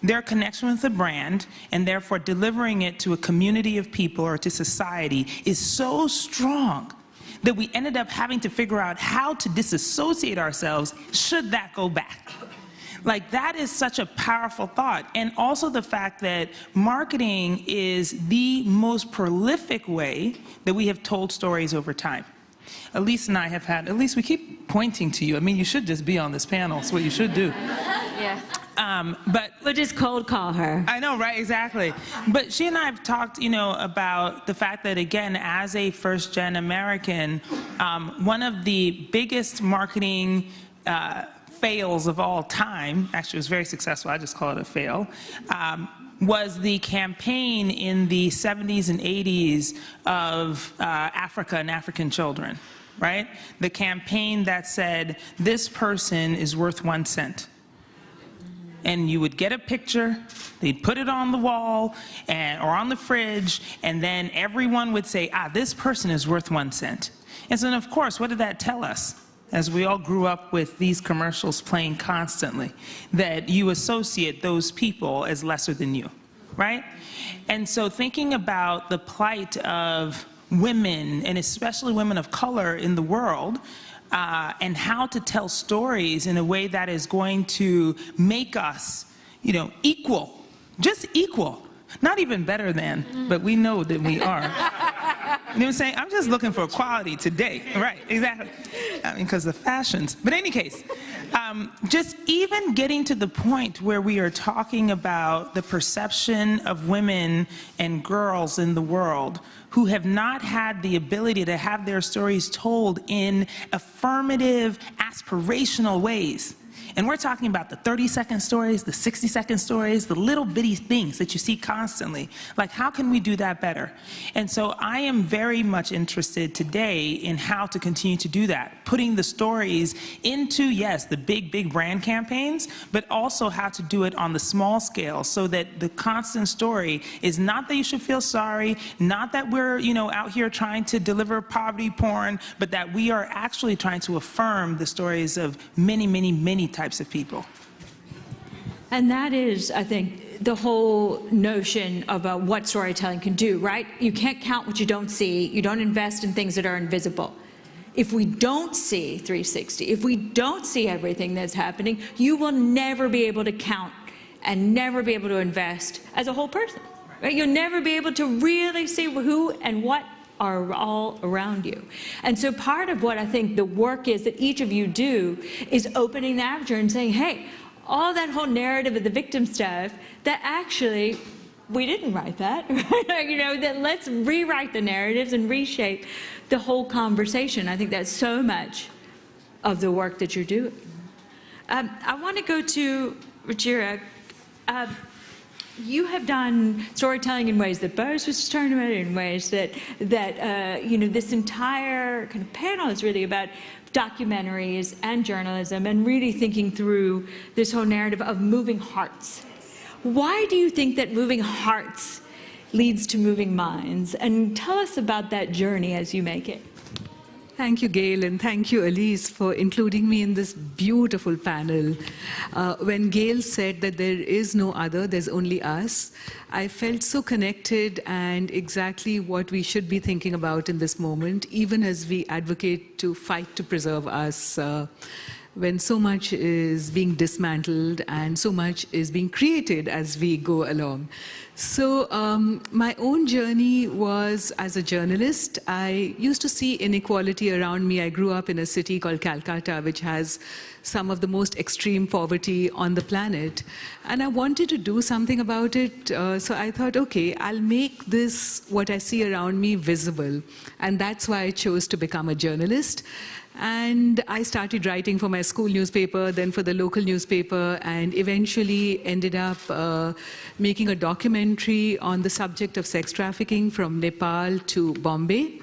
their connection with the brand, and therefore delivering it to a community of people or to society is so strong that we ended up having to figure out how to disassociate ourselves should that go back. Like, that is such a powerful thought. And also the fact that marketing is the most prolific way that we have told stories over time. Elise and I have had, Elise, we keep pointing to you. I mean, you should just be on this panel. It's what you should do. Yeah. But we'll just cold call her. I know, right? Exactly. But she and I have talked, you know, about the fact that, again, as a first-gen American, one of the biggest marketing fails of all time, actually it was very successful, I just call it a fail, was the campaign in the 70s and 80s of Africa and African children, right? The campaign that said, this person is worth 1 cent. And you would get a picture, they'd put it on the wall or on the fridge, and then everyone would say, this person is worth 1 cent. And so, of course, what did that tell us? As we all grew up with these commercials playing constantly, that you associate those people as lesser than you, right? And so thinking about the plight of women, and especially women of color in the world, and how to tell stories in a way that is going to make us, you know, equal, just equal, not even better than, but we know that we are. You know what I'm saying? I'm just looking for equality today. Right, exactly. I mean, because the fashions. But in any case, just even getting to the point where we are talking about the perception of women and girls in the world who have not had the ability to have their stories told in affirmative, aspirational ways. And we're talking about the 30-second stories, the 60-second stories, the little bitty things that you see constantly. Like, how can we do that better? And so I am very much interested today in how to continue to do that, putting the stories into, yes, the big, big brand campaigns, but also how to do it on the small scale, so that the constant story is not that you should feel sorry, not that we're, you know, out here trying to deliver poverty porn, but that we are actually trying to affirm the stories of many, many, many types of people. And that is, I think, the whole notion about what storytelling can do, right? You can't count what you don't see. You don't invest in things that are invisible. If we don't see 360, if we don't see everything that's happening, you will never be able to count and never be able to invest as a whole person, right? You'll never be able to really see who and what are all around you. And so part of what I think the work is that each of you do is opening the aperture and saying, hey, all that whole narrative of the victim stuff, that actually, we didn't write that, right? You know, that let's rewrite the narratives and reshape the whole conversation. I think that's so much of the work that you're doing. I want to go to Rajira. You have done storytelling in ways that Boris was just talking about, in ways that you know, this entire kind of panel is really about documentaries and journalism and really thinking through this whole narrative of moving hearts. Why do you think that moving hearts leads to moving minds? And tell us about that journey as you make it. Thank you, Gail, and thank you, Elise, for including me in this beautiful panel. When Gail said that there is no other, there's only us, I felt so connected and exactly what we should be thinking about in this moment, even as we advocate to fight to preserve us. when so much is being dismantled and so much is being created as we go along. So my own journey was as a journalist. I used to see inequality around me. I grew up in a city called Calcutta, which has some of the most extreme poverty on the planet. And I wanted to do something about it. So I thought, okay, I'll make this, what I see around me, visible. And that's why I chose to become a journalist. And I started writing for my school newspaper, then for the local newspaper, and eventually ended up making a documentary on the subject of sex trafficking from Nepal to Bombay.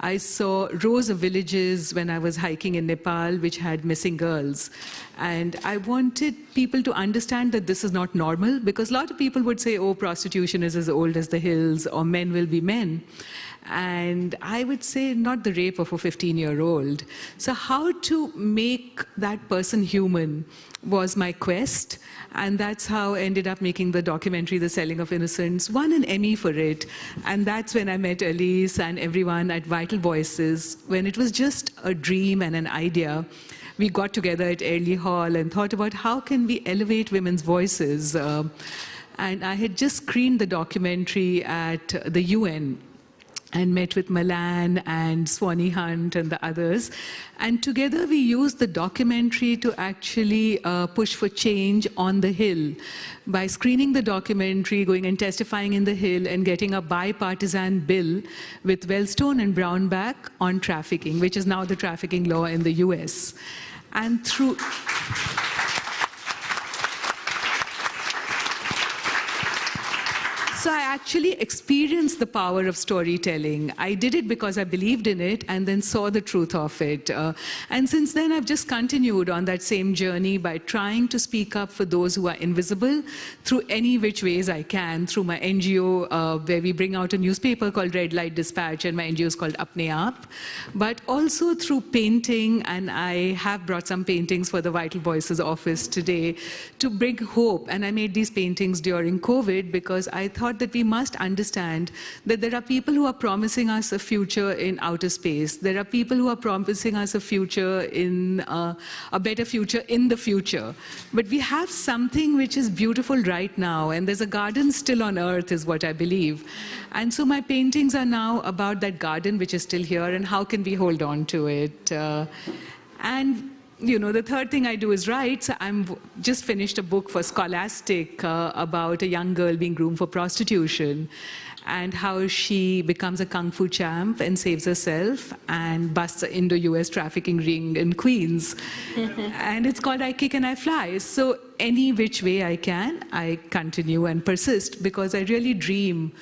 I saw rows of villages when I was hiking in Nepal which had missing girls. And I wanted people to understand that this is not normal, because a lot of people would say, oh, prostitution is as old as the hills, or men will be men. And I would say not the rape of a 15-year-old. So how to make that person human was my quest. And that's how I ended up making the documentary, The Selling of Innocence, won an Emmy for it. And that's when I met Elise and everyone at Vital Voices, when it was just a dream and an idea. We got together at Airlie Hall and thought about how can we elevate women's voices. And I had just screened the documentary at the UN and met with Milan and Swanee Hunt and the others. And together we used the documentary to actually push for change on the Hill. By screening the documentary, going and testifying in the Hill, and getting a bipartisan bill with Wellstone and Brownback on trafficking, which is now the trafficking law in the US. And through... So I actually experienced the power of storytelling. I did it because I believed in it and then saw the truth of it. And since then, I've just continued on that same journey by trying to speak up for those who are invisible through any which ways I can, through my NGO, where we bring out a newspaper called Red Light Dispatch, and my NGO is called Apne Aap, but also through painting, and I have brought some paintings for the Vital Voices office today to bring hope. And I made these paintings during COVID because I thought that we must understand that there are people who are promising us a future in outer space. There are people who are promising us a future in a better future in the future. But we have something which is beautiful right now, and there's a garden still on earth, is what I believe. And so my paintings are now about that garden which is still here, and how can we hold on to it. And you know, the third thing I do is write. So I'm just finished a book for Scholastic about a young girl being groomed for prostitution, and how she becomes a kung fu champ and saves herself and busts an Indo-US trafficking ring in Queens. And it's called I Kick and I Fly. So any which way I can, I continue and persist, because I really dream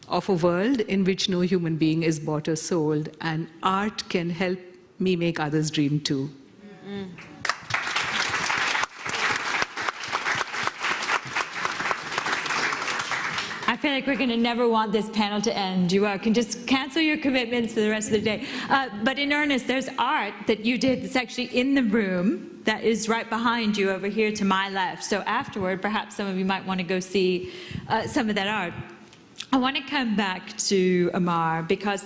of a world in which no human being is bought or sold, and art can help me make others dream too. I feel like we're going to never want this panel to end. You can just cancel your commitments for the rest of the day. But in earnest, there's art that you did that's actually in the room that is right behind you over here to my left. So afterward, perhaps some of you might want to go see some of that art. I want to come back to Ammar, because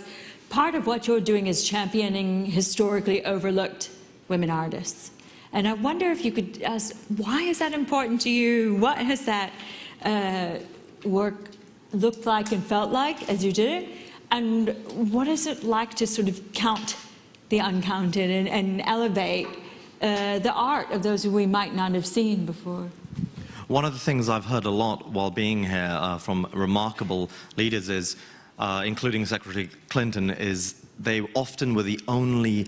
part of what you're doing is championing historically overlooked women artists. And I wonder if you could ask, why is that important to you? What has that work looked like and felt like as you did it? And what is it like to sort of count the uncounted and elevate the art of those who we might not have seen before? One of the things I've heard a lot while being here from remarkable leaders is, including Secretary Clinton, is they often were the only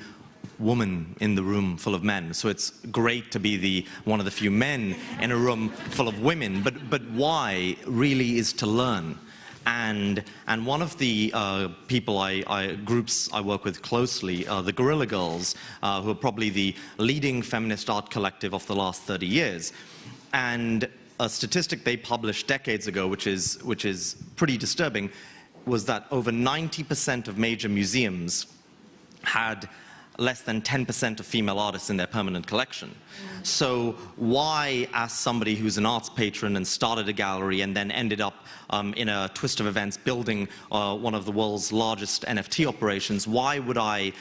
woman in the room full of men. So it's great to be one of the few men in a room full of women, but why really is to learn. And one of the groups I work with closely, the Guerrilla Girls, who are probably the leading feminist art collective of the last 30 years. And a statistic they published decades ago, which is pretty disturbing, was that over 90% of major museums had less than 10% of female artists in their permanent collection. So why, as somebody who's an arts patron and started a gallery and then ended up in a twist of events building one of the world's largest NFT operations, why would I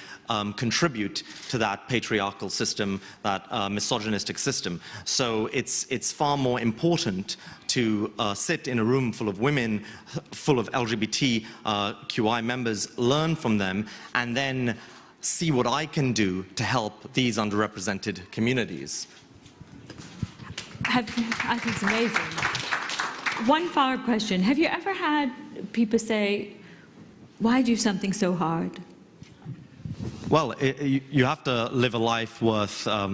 contribute to that patriarchal system, that misogynistic system? So it's far more important to sit in a room full of women, full of LGBTQI members, learn from them, and then see what I can do to help these underrepresented communities. I think it's amazing. One follow-up question. Have you ever had people say, why do something so hard? Well, you have to live a life worth, of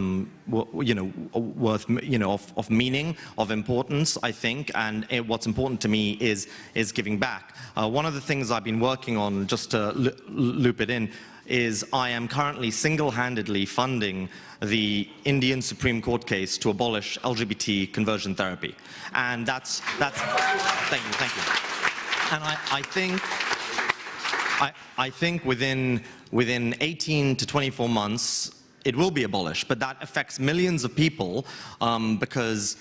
meaning, of importance, I think, and what's important to me is giving back. One of the things I've been working on, just to loop it in, is I am currently single-handedly funding the Indian Supreme Court case to abolish LGBT conversion therapy, and that's thank you. And I think within 18 to 24 months, it will be abolished, but that affects millions of people because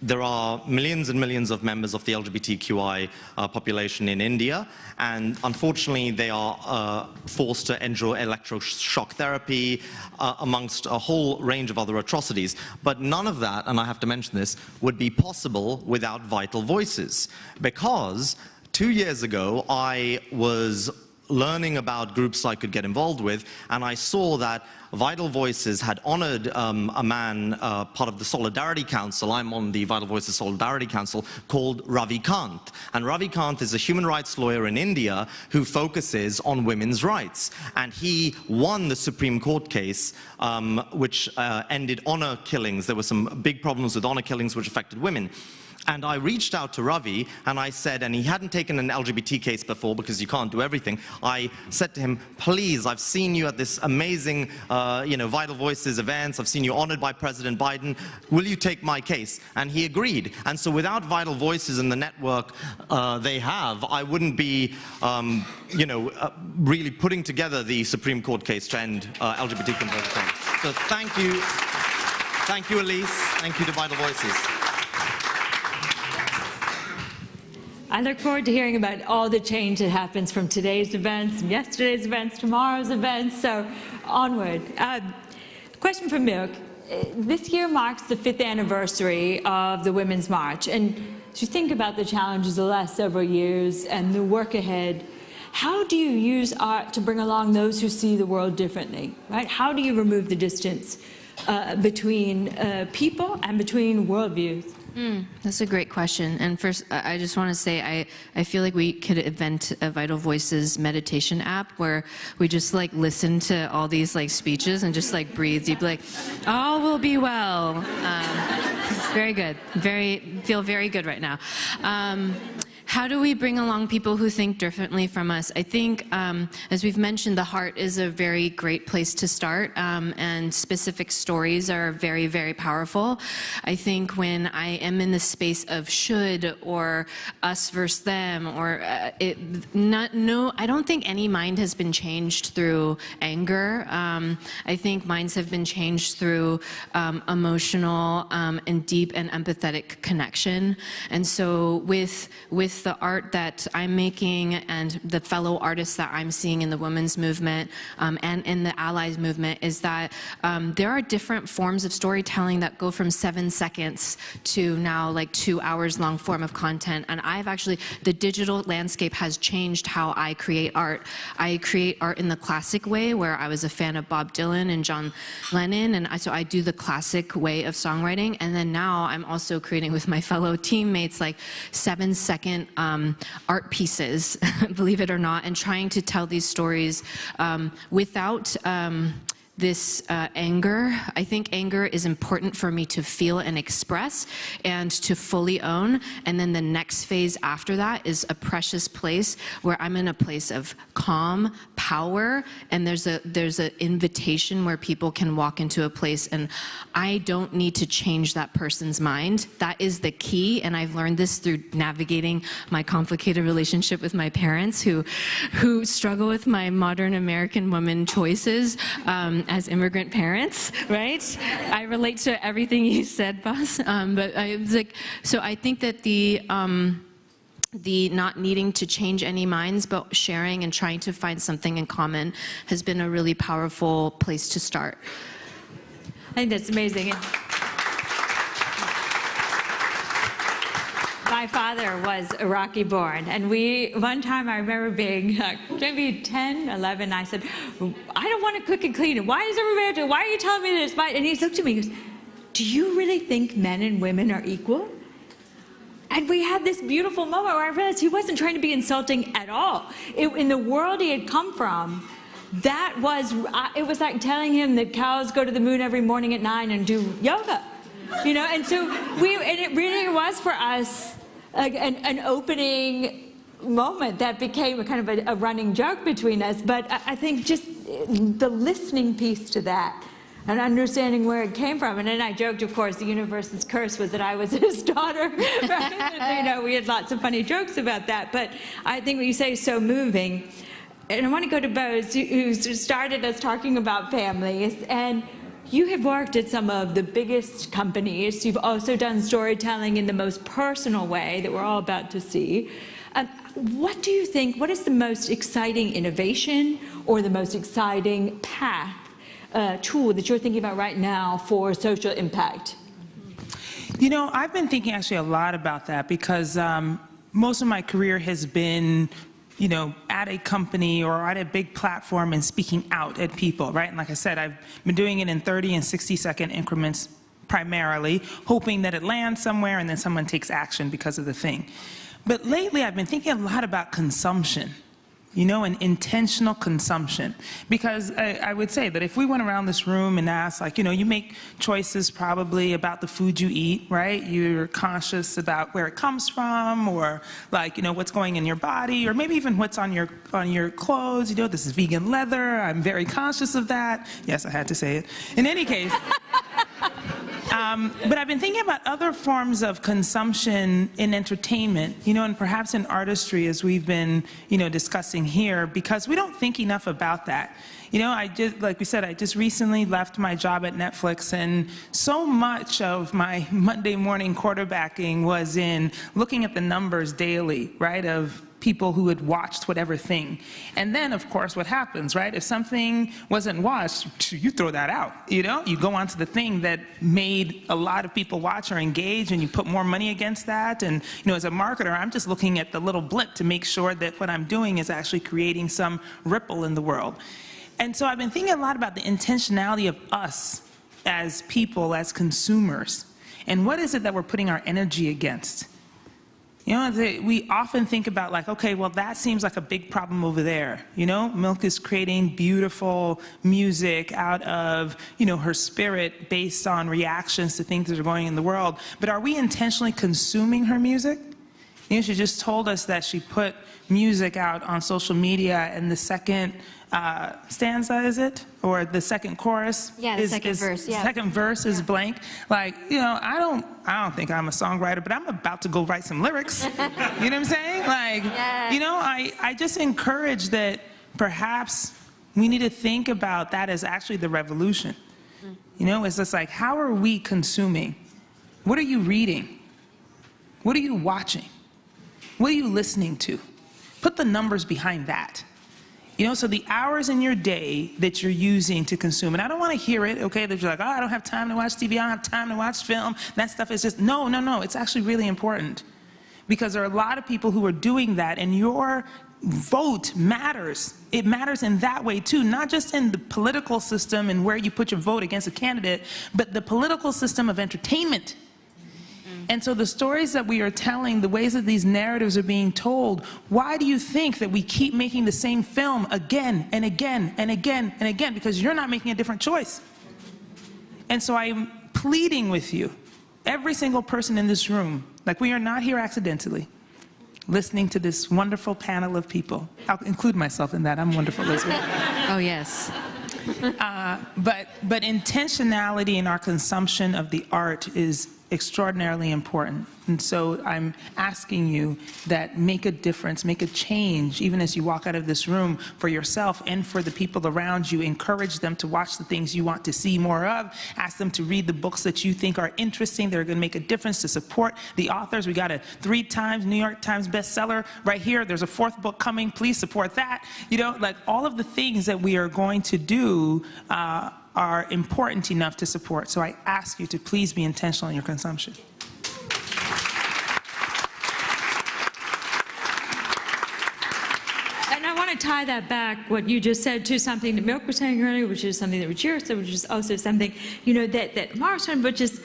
there are millions and millions of members of the LGBTQI population in India, and unfortunately they are forced to endure electroshock therapy amongst a whole range of other atrocities. But none of that, and I have to mention this, would be possible without Vital Voices, because 2 years ago I was learning about groups I could get involved with, and I saw that Vital Voices had honored a man, part of the Solidarity Council. I'm on the Vital Voices Solidarity Council, called Ravi Kant. And Ravi Kant is a human rights lawyer in India who focuses on women's rights. And he won the Supreme Court case, which ended honor killings. There were some big problems with honor killings which affected women. And I reached out to Ravi, and I said, and he hadn't taken an LGBT case before because you can't do everything. I said to him, please, I've seen you at this amazing, Vital Voices events. I've seen you honored by President Biden. Will you take my case? And he agreed. And so without Vital Voices and the network they have, I wouldn't be, really putting together the Supreme Court case to end LGBT conversion. So thank you. Thank you, Elise. Thank you to Vital Voices. I look forward to hearing about all the change that happens from today's events, and yesterday's events, tomorrow's events, so onward. Question for Milk. This year marks the 5th anniversary of the Women's March, and as you think about the challenges of the last several years and the work ahead, how do you use art to bring along those who see the world differently, right? How do you remove the distance between people and between worldviews? That's a great question. And first, I just want to say I feel like we could invent a Vital Voices meditation app where we just listen to all these speeches and just breathe deep, all will be well. Very good. Feel very good right now. How do we bring along people who think differently from us? I think, as we've mentioned, the heart is a very great place to start, and specific stories are very, very powerful. I think when I am in the space of should or us versus them, or I don't think any mind has been changed through anger. I think minds have been changed through emotional and deep and empathetic connection. And so with the art that I'm making and the fellow artists that I'm seeing in the women's movement and in the allies movement is that there are different forms of storytelling that go from 7 seconds to now 2 hours long form of content. And the digital landscape has changed how I create art. I create art in the classic way, where I was a fan of Bob Dylan and John Lennon, and so I do the classic way of songwriting. And then now I'm also creating with my fellow teammates 7-second art pieces, believe it or not, and trying to tell these stories without this anger. I think anger is important for me to feel and express and to fully own. And then the next phase after that is a precious place where I'm in a place of calm, power, and there's an invitation where people can walk into a place and I don't need to change that person's mind. That is the key, and I've learned this through navigating my complicated relationship with my parents who struggle with my modern American woman choices. as immigrant parents, right? I relate to everything you said, boss. But I was like, so I think that the not needing to change any minds, but sharing and trying to find something in common has been a really powerful place to start. I think that's amazing. My father was Iraqi-born, and one time I remember being maybe 10, 11, I said, I don't want to cook and clean. Why is everybody doing? Why are you telling me this? And he looked at me and goes, do you really think men and women are equal? And we had this beautiful moment where I realized he wasn't trying to be insulting at all. In the world he had come from, it was like telling him that cows go to the moon every morning at 9 and do yoga. And so and it really was for us an opening moment that became a kind of a running joke between us. But I think just the listening piece to that and understanding where it came from. And then I joked, of course, the universe's curse was that I was his daughter. We had lots of funny jokes about that. But I think what you say is so moving. And I want to go to Bose, who started us talking about families. And you have worked at some of the biggest companies. You've also done storytelling in the most personal way that we're all about to see. What do you think, what is the most exciting innovation or the most exciting path, tool that you're thinking about right now for social impact? I've been thinking actually a lot about that because most of my career has been at a company or at a big platform and speaking out at people, right? And like I said, I've been doing it in 30 and 60-second increments primarily, hoping that it lands somewhere and then someone takes action because of the thing. But lately, I've been thinking a lot about consumption, and intentional consumption. Because I would say that if we went around this room and asked, you make choices probably about the food you eat, right? You're conscious about where it comes from, or what's going in your body, or maybe even what's on your clothes. This is vegan leather. I'm very conscious of that. Yes, I had to say it. In any case. But I've been thinking about other forms of consumption in entertainment, and perhaps in artistry, as we've been, discussing here, because we don't think enough about that. Like we said, I just recently left my job at Netflix, and so much of my Monday morning quarterbacking was in looking at the numbers daily, right, of people who had watched whatever thing. And then, of course, what happens, right? If something wasn't watched, you throw that out, You go on to the thing that made a lot of people watch or engage, and you put more money against that. And, as a marketer, I'm just looking at the little blip to make sure that what I'm doing is actually creating some ripple in the world. And so I've been thinking a lot about the intentionality of us as people, as consumers. And what is it that we're putting our energy against? We often think about okay, well, that seems like a big problem over there. Milk is creating beautiful music out of, her spirit based on reactions to things that are going in the world. But are we intentionally consuming her music? She just told us that she put music out on social media, and the second stanza, is it? Or the second chorus? Yeah, the second verse. Yeah. Second verse is blank. I don't think I'm a songwriter, but I'm about to go write some lyrics. You know what I'm saying? I just encourage that perhaps we need to think about that as actually the revolution. It's just how are we consuming? What are you reading? What are you watching? What are you listening to? Put the numbers behind that. So the hours in your day that you're using to consume, and I don't want to hear it, okay, that you're like, I don't have time to watch TV, I don't have time to watch film, that stuff is just, no, it's actually really important. Because there are a lot of people who are doing that, and your vote matters. It matters in that way too, not just in the political system and where you put your vote against a candidate, but the political system of entertainment. And so the stories that we are telling, the ways that these narratives are being told, why do you think that we keep making the same film again and again and again and again? Because you're not making a different choice. And so I'm pleading with you, every single person in this room, we are not here accidentally, listening to this wonderful panel of people. I'll include myself in that. I'm wonderful as well. Oh, yes. But intentionality in our consumption of the art is extraordinarily important. And so I'm asking you that make a difference, make a change, even as you walk out of this room, for yourself and for the people around you. Encourage them to watch the things you want to see more of. Ask them to read the books that you think are interesting, that are going to make a difference, to support the authors. We got a 3 times New York Times bestseller right here. There's a 4th book coming. Please support that. You know, like all of the things that we are going to do are important enough to support. So I ask you to please be intentional in your consumption. Tie that back, what you just said, to something that Milk was saying earlier, which is something that Ruchira said, which is also something, you know, that Ammar said, which is,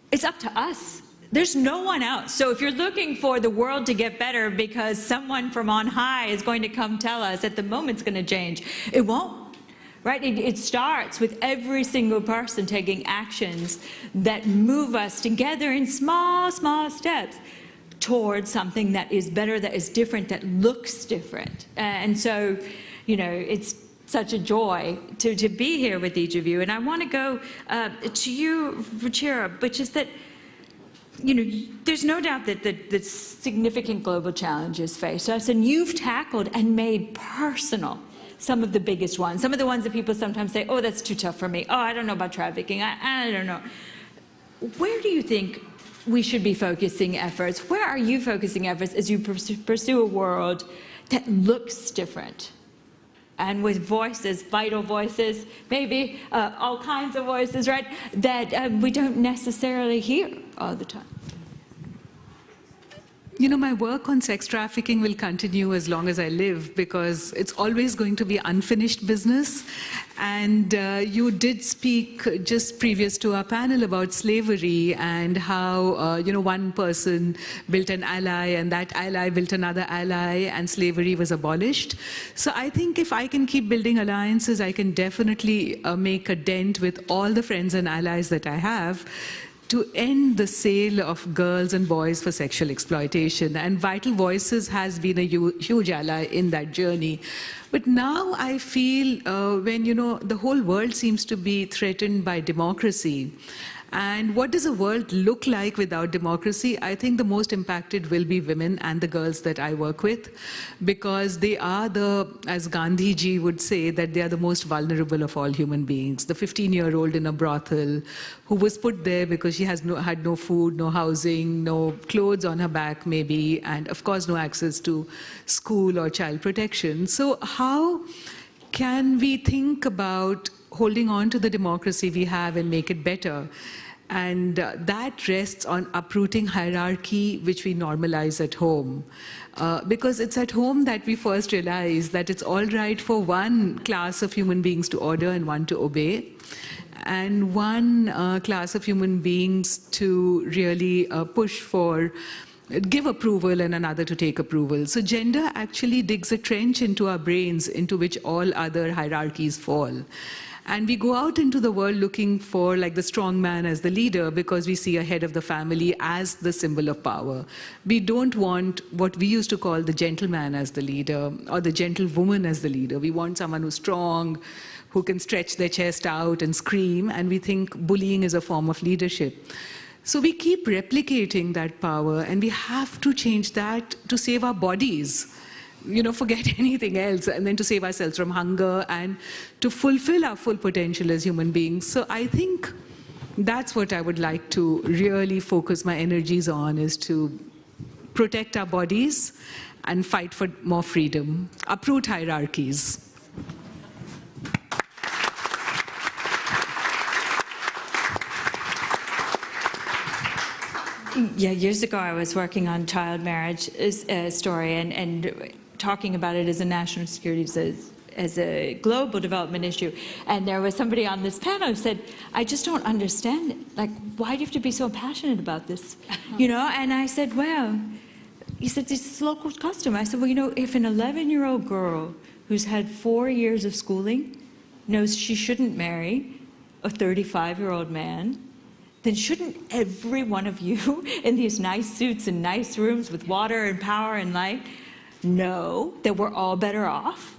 it's up to us. There's no one else. So if you're looking for the world to get better because someone from on high is going to come tell us that the moment's going to change, it won't. Right? It starts with every single person taking actions that move us together in small, small steps towards something that is better, that is different, that looks different. And so, you know, it's such a joy to be here with each of you. And I want to go to you, Ruchira, which is that, you know, there's no doubt that significant global challenges face us, and you've tackled and made personal some of the biggest ones, some of the ones that people sometimes say, oh, that's too tough for me. Oh, I don't know about trafficking. I don't know. Where do you think we should be focusing efforts? Where are you focusing efforts as you pursue a world that looks different? And with voices, vital voices, maybe all kinds of voices, right, that we don't necessarily hear all the time. You know, my work on sex trafficking will continue as long as I live, because it's always going to be unfinished business. And you did speak just previous to our panel about slavery and how, you know, one person built an ally and that ally built another ally and slavery was abolished. So I think if I can keep building alliances, I can definitely make a dent with all the friends and allies that I have to end the sale of girls and boys for sexual exploitation. And Vital Voices has been a huge ally in that journey. But now I feel when, you know, the whole world seems to be threatened by democracy. And what does a world look like without democracy? I think the most impacted will be women and the girls that I work with, because they are the, as Gandhi ji would say, that they are the most vulnerable of all human beings. The 15-year-old in a brothel who was put there because she had no food, no housing, no clothes on her back maybe, and of course no access to school or child protection. So how can we think about holding on to the democracy we have and make it better? And that rests on uprooting hierarchy, which we normalize at home. Because it's at home that we first realize that it's all right for one class of human beings to order and one to obey, and one class of human beings to really push for, give approval, and another to take approval. So gender actually digs a trench into our brains into which all other hierarchies fall. And we go out into the world looking for, like, the strong man as the leader, because we see a head of the family as the symbol of power. We don't want what we used to call the gentleman as the leader or the gentlewoman as the leader. We want someone who's strong, who can stretch their chest out and scream, and we think bullying is a form of leadership. So we keep replicating that power, and we have to change that to save our bodies. You know, forget anything else, and then to save ourselves from hunger and to fulfill our full potential as human beings. So I think that's what I would like to really focus my energies on, is to protect our bodies and fight for more freedom, uproot hierarchies. Yeah, years ago I was working on child marriage story and talking about it as a national security, as a global development issue. And there was somebody on this panel who said, I just don't understand it. Like, why do you have to be so passionate about this? You know, and I said, well, he said, this is local custom. I said, well, you know, if an 11-year-old girl who's had 4 years of schooling knows she shouldn't marry a 35-year-old man, then shouldn't every one of you in these nice suits and nice rooms with water and power and light know that we're all better off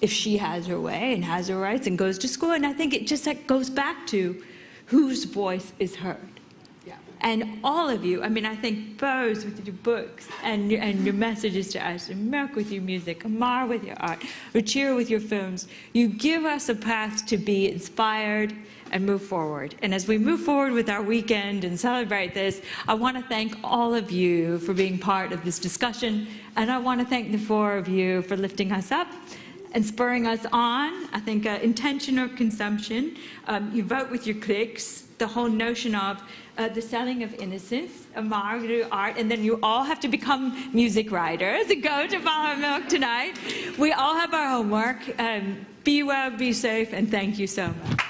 if she has her way and has her rights and goes to school? And I think it just, like, goes back to whose voice is heard. Yeah. And all of you, I mean, I think Bose with your books and your messages to us, and Merck with your music, Ammar with your art, Ruchir with your films, you give us a path to be inspired and move forward. And as we move forward with our weekend and celebrate this, I want to thank all of you for being part of this discussion, and I want to thank the four of you for lifting us up and spurring us on. I think intentional consumption, you vote with your clicks, the whole notion of the selling of innocence, Ammar, do art, and then you all have to become music writers and go to Follow Milk tonight. We all have our homework. Be well, be safe, and thank you so much.